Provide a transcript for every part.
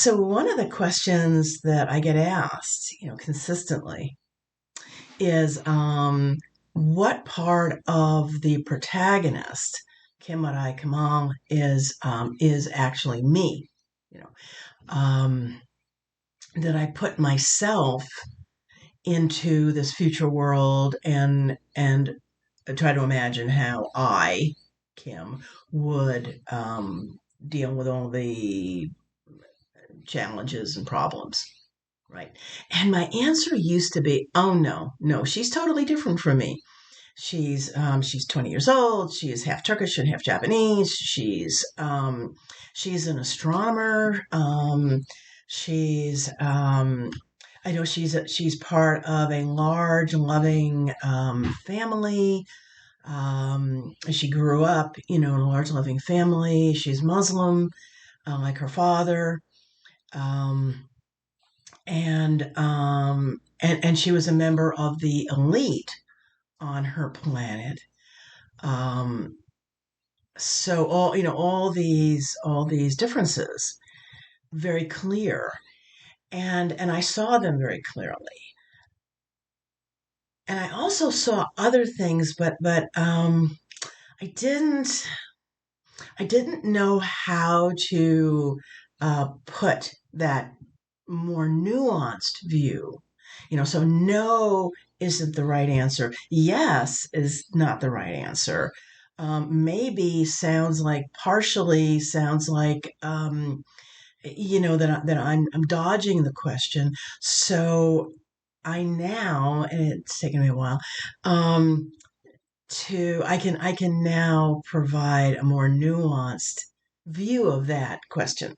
So one of the questions that I get asked, consistently is what part of the protagonist, Kim Arai-Kemal, is actually me? You know, um, that I put myself into this future world and try to imagine how I, Kim, would deal with all the challenges and problems. Right. And my answer used to be, oh no, no, she's totally different from me. She's 20 years old. She is half Turkish and half Japanese. She's an astronomer. She's I know she's part of a large, loving family. She grew up, in a large, loving family. She's Muslim, like her father. Um, and she was a member of the elite on her planet. Um, so all these differences very clear, and I saw them very clearly, and I also saw other things, but I didn't I didn't know how to put that more nuanced view. So no isn't the right answer. Yes is not the right answer. Maybe sounds like partially sounds like that I'm dodging the question. So I now, and it's taken me a while, to I can now provide a more nuanced view of that question.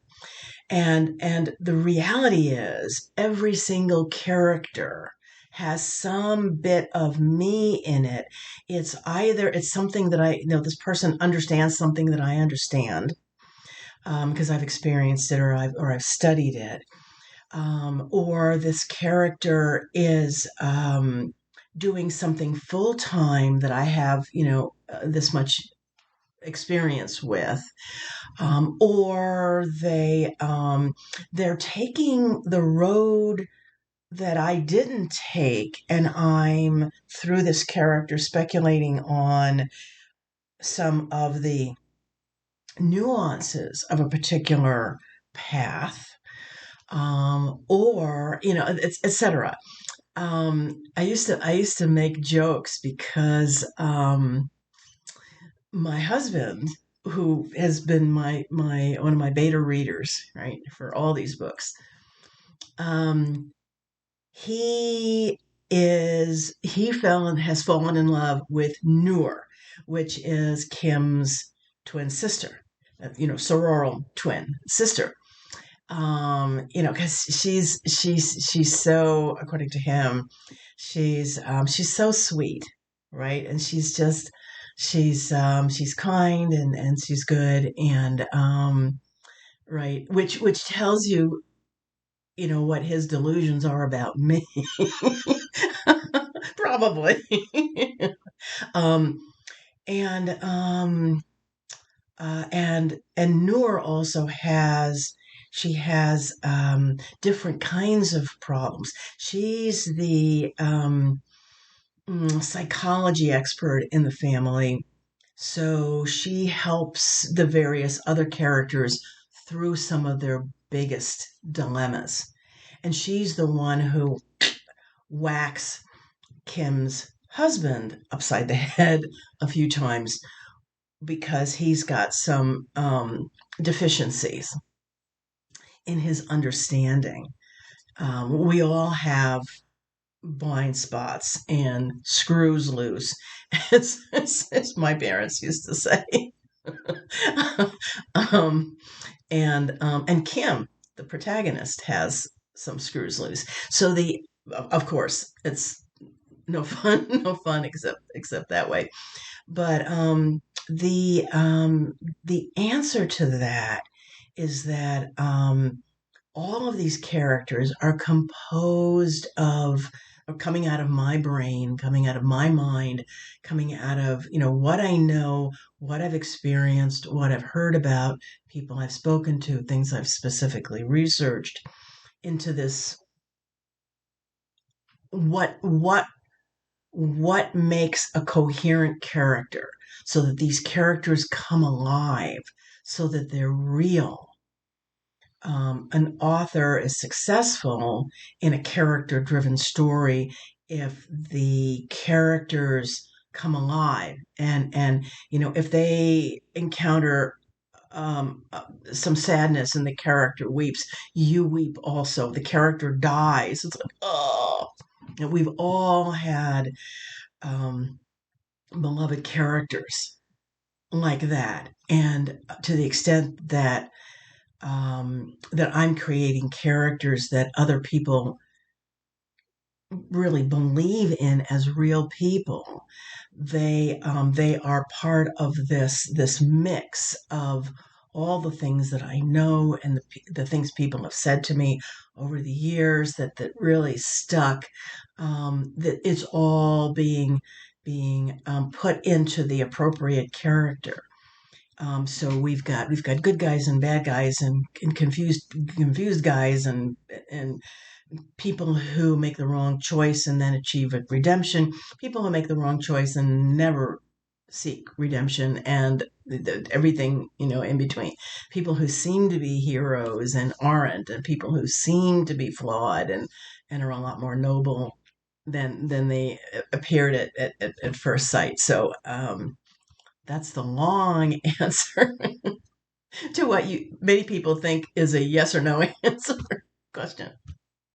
And the reality is every single character has some bit of me in it. It's something that this person understands something that I understand, because I've experienced it, or I've studied it, or this character is doing something full time that I have this much experience with, or they're taking the road that I didn't take, and I'm through this character speculating on some of the nuances of a particular path, or etc. I used to make jokes because my husband, who has been my one of my beta readers, right, for all these books, um, he has fallen in love with Noor, which is Kim's twin sister, sororal twin sister. Because she's so, according to him, she's so sweet, right? And she's kind, and she's good, and right, which tells you, what his delusions are about me. Probably. um and and Noor also has different kinds of problems. She's the psychology expert in the family, so she helps the various other characters through some of their biggest dilemmas. And she's the one who whacks Kim's husband upside the head a few times because he's got some deficiencies in his understanding. We all have blind spots and screws loose, as my parents used to say. um, and Kim, the protagonist, has some screws loose. So of course, it's no fun, no fun except that way. But the answer to that is that all of these characters are composed of coming out of my brain, coming out of my mind, coming out of, what I know, what I've experienced, what I've heard about, people I've spoken to, things I've specifically researched into this. What makes a coherent character so that these characters come alive, so that they're real. An author is successful in a character driven story if the characters come alive, and if they encounter some sadness and the character weeps, you weep also. The character dies, it's like, oh. And we've all had um, beloved characters like that, and to the extent that I'm creating characters that other people really believe in as real people. They are part of this mix of all the things that I know and the things people have said to me over the years that really stuck. That it's all being put into the appropriate character. So we've got good guys and bad guys, and confused guys, and people who make the wrong choice and then achieve a redemption, people who make the wrong choice and never seek redemption, and everything in between. People who seem to be heroes and aren't, and people who seem to be flawed and are a lot more noble than they appeared at first sight. So that's the long answer to what you many people think is a yes or no answer question.